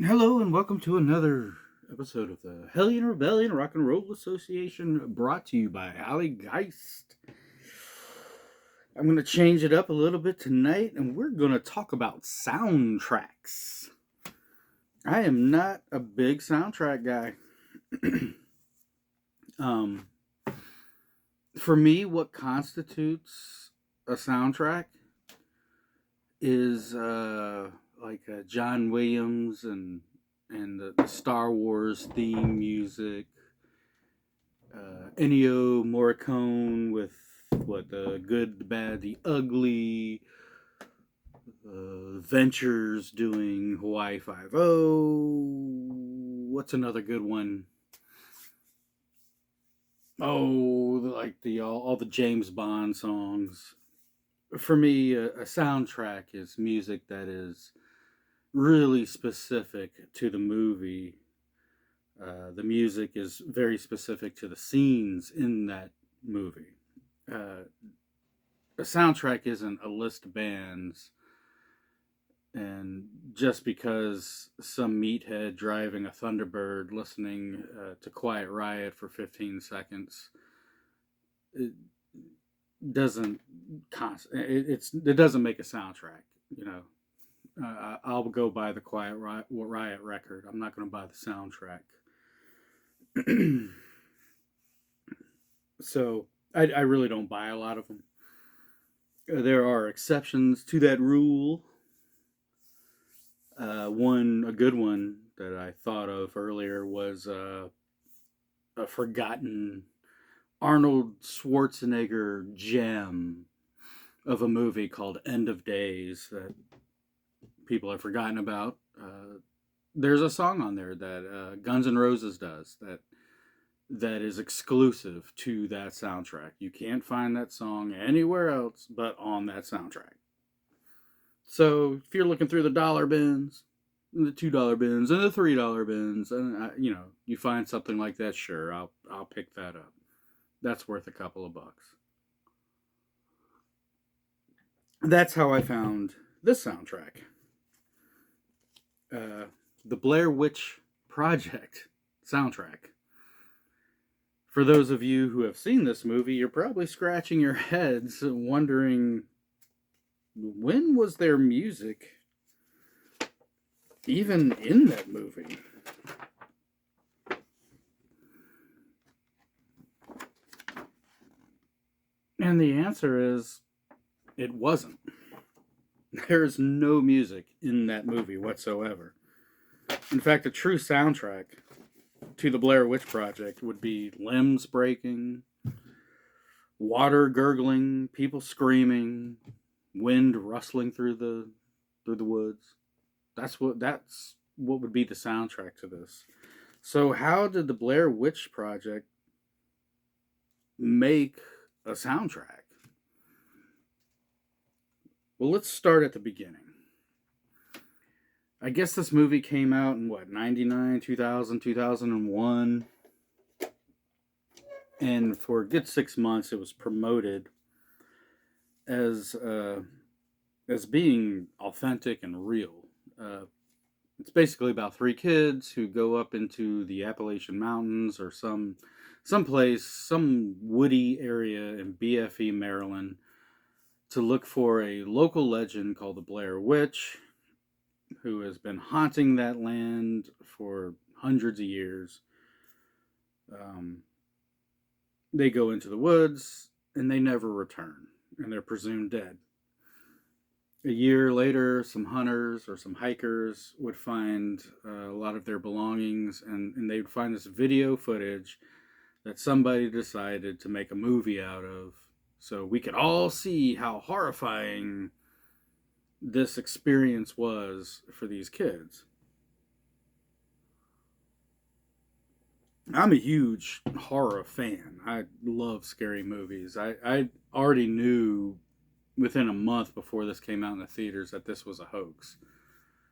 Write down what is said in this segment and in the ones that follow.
Hello and welcome to another episode of the Hellion Rebellion Rock and Roll Association, brought to you by Ali Geist. I'm going to change it up a little bit tonight, and we're going to talk about soundtracks. I am not a big soundtrack guy. um, for me, what constitutes a soundtrack is John Williams and the Star Wars theme music, Ennio Morricone with what the good, the bad, the ugly, Ventures doing Hawaii Five O. What's another good one? Oh, like the all the James Bond songs. For me, a soundtrack is music that is really specific to the movie. The music is very specific to the scenes in that movie. Uh, a soundtrack isn't a list of bands, and just because some meathead driving a Thunderbird listening to Quiet Riot for 15 seconds, it doesn't it doesn't make a soundtrack. You know, I'll go buy the Quiet Riot record. I'm not going to buy the soundtrack. So I really don't buy a lot of them. There are exceptions to that rule. A good one that I thought of earlier was a forgotten Arnold Schwarzenegger gem of a movie called End of Days that people have forgotten about. There's a song on there that Guns N' Roses does that is exclusive to that soundtrack. You can't find that song anywhere else but on that soundtrack. So if you're looking through the dollar bins, the $2 bins, and the $3 bins, and you find something like that, sure, I'll pick that up. That's worth a couple of bucks. That's how I found this soundtrack, uh, the Blair Witch Project soundtrack. For those of you who have seen this movie, you're probably scratching your heads wondering, when was their music even in that movie? And the answer is, it wasn't. There's no music in that movie whatsoever. In fact, a true soundtrack to the Blair Witch Project would be limbs breaking, water gurgling, people screaming, wind rustling through the woods. That's what would be the soundtrack to this. So how did the Blair Witch Project make a soundtrack? Well, let's start at the beginning. I guess this movie came out in what, 99, 2000, 2001. And for a good 6 months, it was promoted as as being authentic and real. Uh, it's basically about three kids who go up into the Appalachian Mountains or some woody area in BFE, Maryland, to look for a local legend called the Blair Witch, who has been haunting that land for hundreds of years. Um, they go into the woods and they never return, and they're presumed dead. A year later, some hunters or some hikers would find a lot of their belongings, and they would find this video footage that somebody decided to make a movie out of, so we could all see how horrifying this experience was for these kids. I'm a huge horror fan. I love scary movies. I already knew within a month before this came out in the theaters that this was a hoax.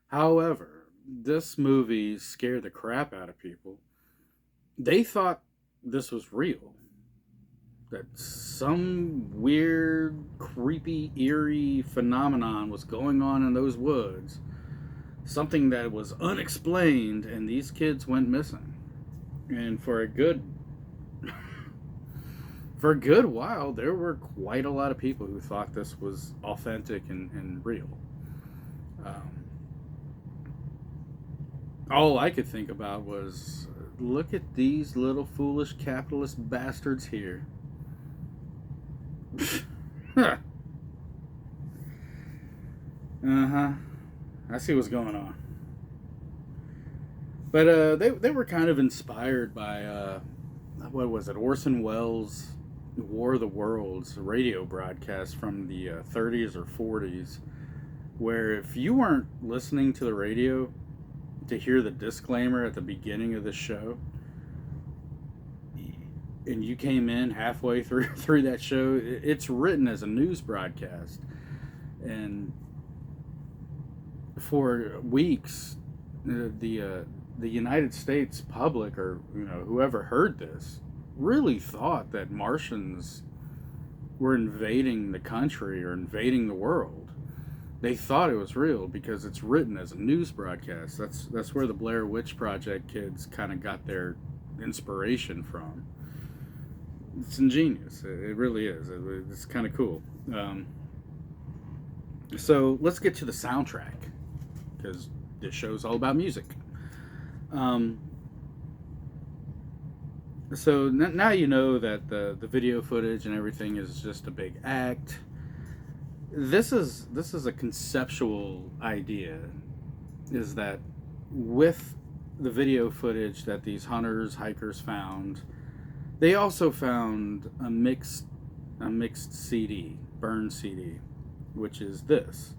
However, this movie scared the crap out of people. They thought this was real. That some weird, creepy, eerie phenomenon was going on in those woods something that was unexplained, and these kids went missing. And for a good while, there were quite a lot of people who thought this was authentic and real. Um, all I could think about was, look at these little foolish capitalist bastards here. Uh huh. I see what's going on. But they were kind of inspired by what was it, Orson Welles' War of the Worlds radio broadcast from the 30s or 40s, where if you weren't listening to the radio to hear the disclaimer at the beginning of the show, and you came in halfway through that show, it's written as a news broadcast, and for weeks, the United States public, or whoever heard this, really thought that Martians were invading the country or invading the world. They thought it was real because it's written as a news broadcast. That's where the Blair Witch Project kids kind of got their inspiration from. It's ingenious. It really is. It's kind of cool. So let's get to the soundtrack, because this show's all about music. So now you know that the video footage and everything is just a big act. This is a conceptual idea, is that with the video footage that these hunters, hikers found, they also found a mixed CD, burned CD, which is this.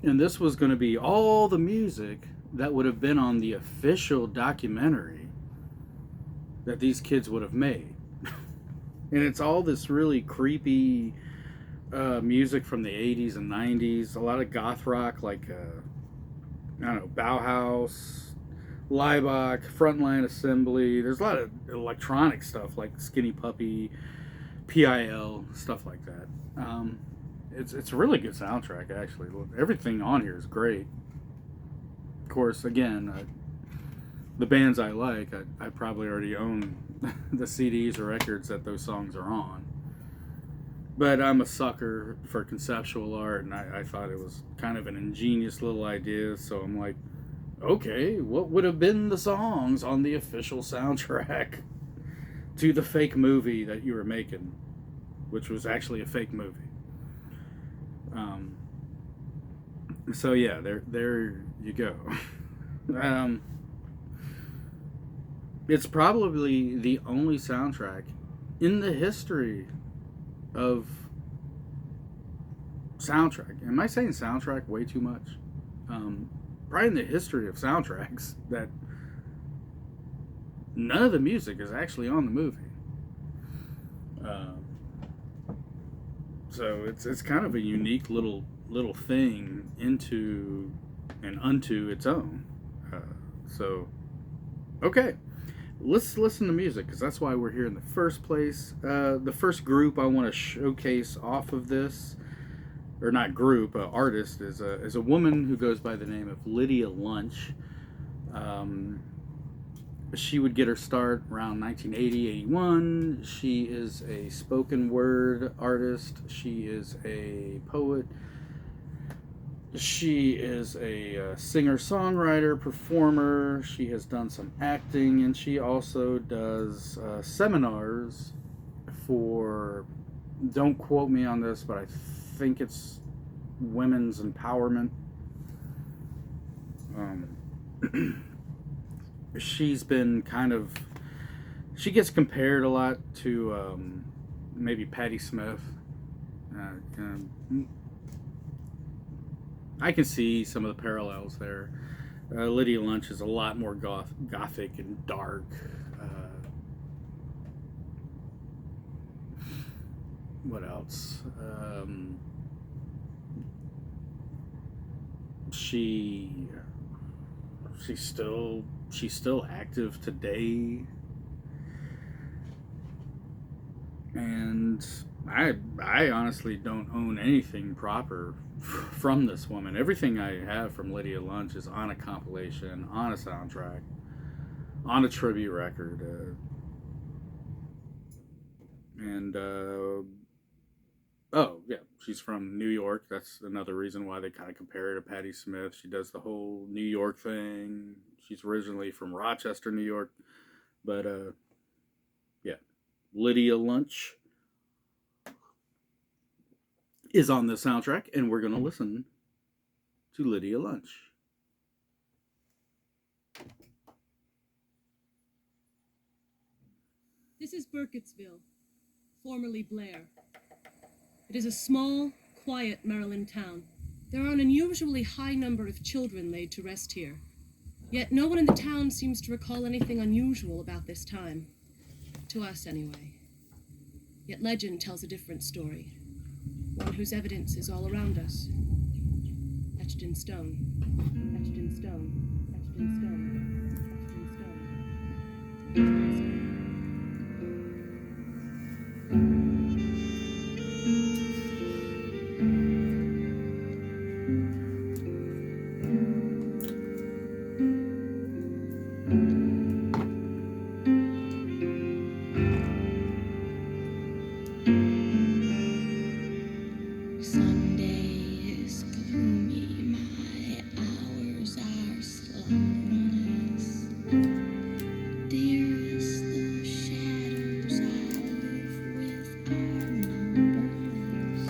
And this was going to be all the music that would have been on the official documentary that these kids would have made. And it's all this really creepy music from the 80s and 90s, a lot of goth rock, like I don't know, Bauhaus, Laibach, Frontline Assembly. There's a lot of electronic stuff like Skinny Puppy, PIL, stuff like that. It's a really good soundtrack, actually. Everything on here is great. Of course, again, the bands I like, I probably already own the CDs or records that those songs are on. But I'm a sucker for conceptual art, and I thought it was kind of an ingenious little idea. So I'm like, okay, what would have been the songs on the official soundtrack to the fake movie that you were making, which was actually a fake movie? So yeah, there you go. It's probably the only soundtrack in the history of soundtrack. Am I saying soundtrack way too much? Probably in the history of soundtracks that none of the music is actually on the movie. So it's kind of a unique little thing into and unto its own. So okay, let's listen to music, because that's why we're here in the first place. The first group I want to showcase off of this, or not group, artist, is a woman who goes by the name of Lydia Lunch. She would get her start around 1980, 81. She is a spoken word artist. She is a poet. She is a singer-songwriter, performer. She has done some acting, and she also does seminars for, don't quote me on this, but I think it's women's empowerment. She's been she gets compared a lot to maybe Patti Smith. I can see some of the parallels there. Lydia Lunch is a lot more gothic and dark. What else? She's still active today, and I honestly don't own anything proper from this woman. Everything I have from Lydia Lunch is on a compilation, on a soundtrack, on a tribute record, and oh yeah, she's from New York. That's another reason why they kind of compare her to Patti Smith. She does the whole New York thing. She's originally from Rochester, New York, but yeah, Lydia Lunch is on the soundtrack, and we're gonna listen to Lydia Lunch. This is Burkittsville, formerly Blair. It is a small, quiet Maryland town. There are an unusually high number of children laid to rest here. Yet no one in the town seems to recall anything unusual about this time. To us, anyway. Yet legend tells a different story. One whose evidence is all around us. Etched in stone. Etched in stone. Etched in stone. Etched in stone. Etched in stone. Sunday is gloomy, my hours are slumberless. Dearest, the shadows I live with are numberless.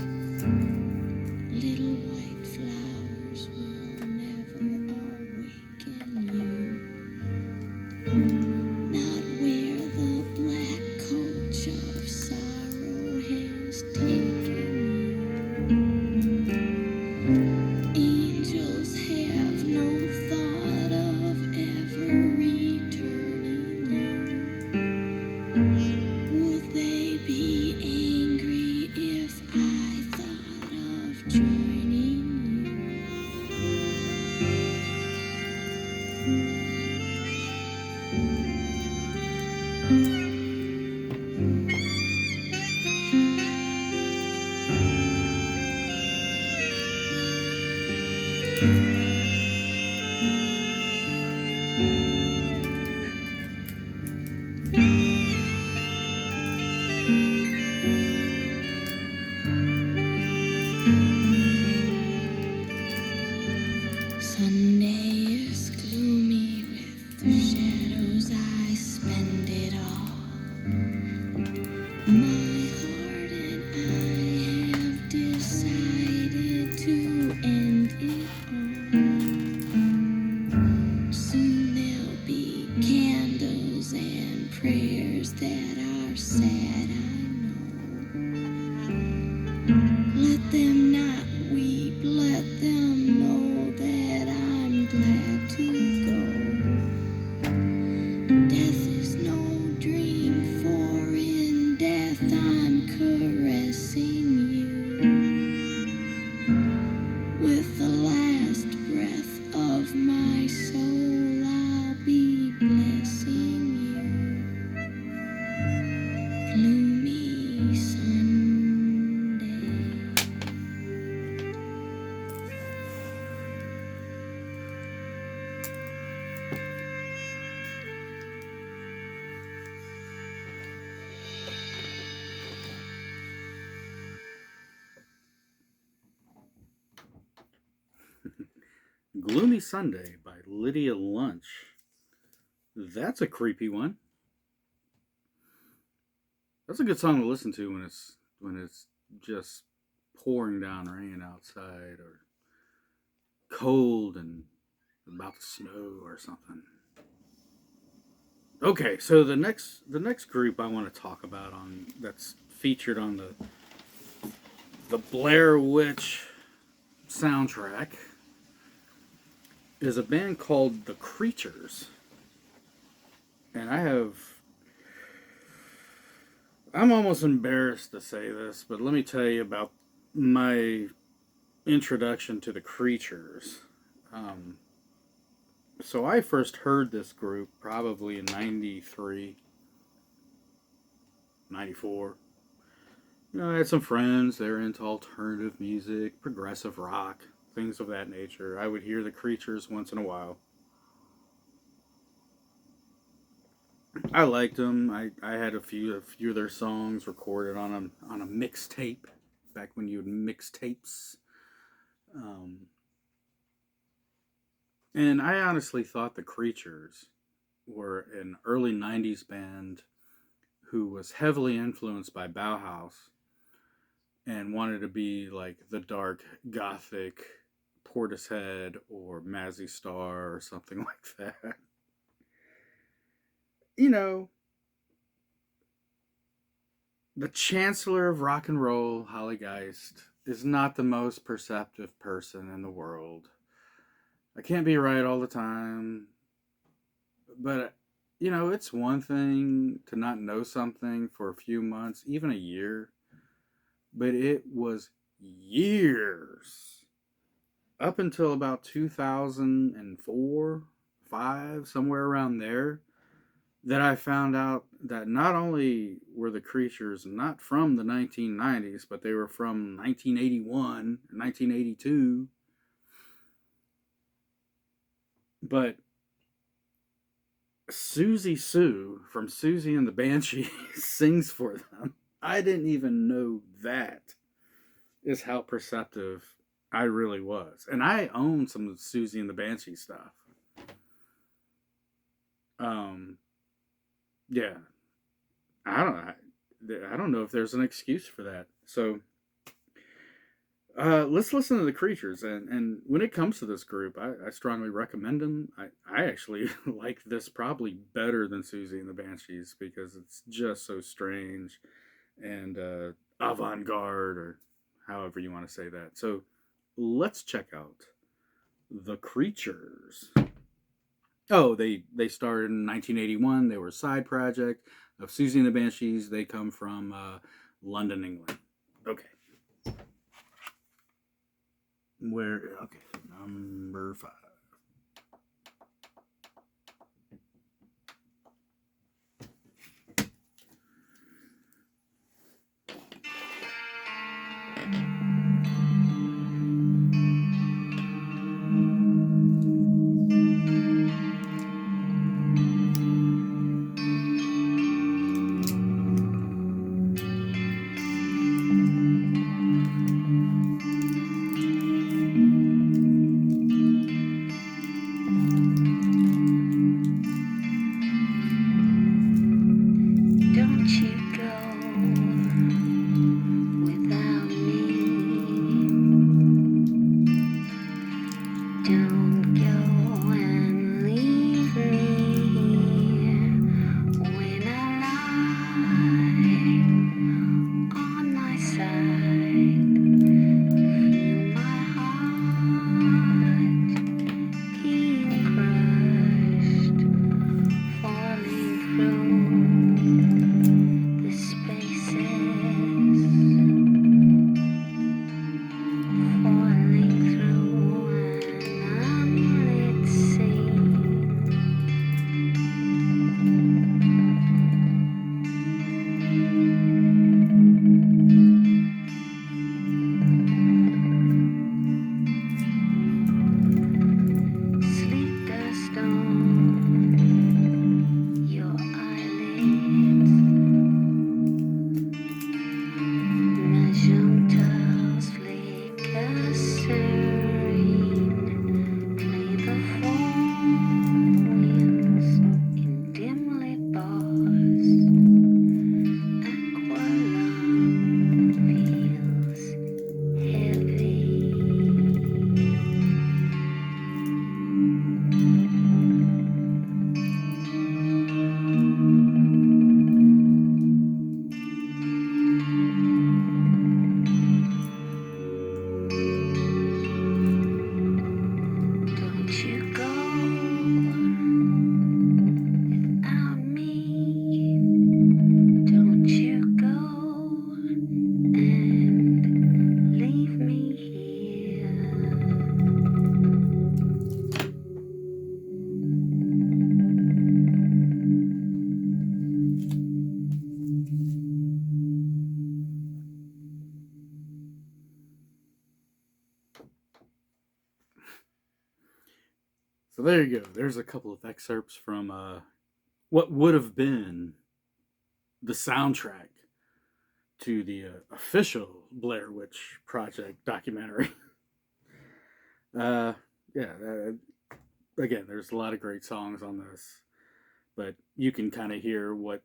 Little white flowers will never awaken you. Not where the black coach of sorrow has taken you. Angels have no thought of ever returning you. Would they be angry if I thought of joining Sunday is gloomy with the shadows, I spend it all. My heart and I have decided to end it all. Soon there'll be candles and prayers that are sad, I know. Let them not weep, let them know that I'm glad to go. Death is no dream, for in death I'm caressing you. With the last breath of my soul, I'll be blessing you. Gloomy Sunday. Gloomy Sunday by Lydia Lunch. That's a creepy one. That's a good song to listen to when it's just pouring down rain outside or cold and about to snow or something. Okay, so the next group I want to talk about on that's featured on the Blair Witch soundtrack is a band called The Creatures. And I'm almost embarrassed to say this, but let me tell you about my introduction to The Creatures. Um, so I first heard this group probably in 93, 94. I had some friends. They're into alternative music, progressive rock, things of that nature. I would hear the Creatures once in a while. I liked them. I had a few of their songs recorded on a mixtape back when you would mix tapes. Um, and I honestly thought the Creatures were an early '90s band who was heavily influenced by Bauhaus and wanted to be like the dark gothic Portishead or Mazzy Star or something like that. You know, the Chancellor of Rock and Roll, Holly Geist, is not the most perceptive person in the world. I can't be right all the time, but it's one thing to not know something for a few months, even a year, but it was years up until about 2004, 5, somewhere around there, that I found out that not only were the Creatures not from the 1990s, but they were from 1981, 1982. But Susie Sue from Susie and the Banshees sings for them. I didn't even know that is how perceptive I really was. And I own some of Susie and the Banshee stuff. Um, yeah, I don't know if there's an excuse for that. So let's listen to the Creatures, and when it comes to this group, I strongly recommend them. I actually like this probably better than Susie and the Banshees because it's just so strange and avant-garde, or however you want to say that. So let's check out the Creatures. Oh, they started in 1981. They were a side project of Susie and the Banshees. They come from London, England. Okay. Okay, number 5. there you go. There's a couple of excerpts from what would have been the soundtrack to the official Blair Witch Project documentary. uh, yeah, again, there's a lot of great songs on this, but you can kind of hear what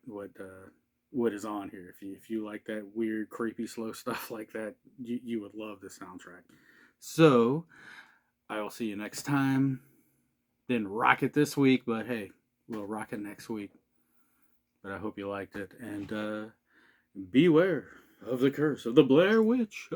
is on here. If you like that weird, creepy, slow stuff like that, you would love the soundtrack. So I will see you next time. Didn't rock it this week, but hey, we'll rock it next week. But I hope you liked it, and beware of the curse of the Blair Witch.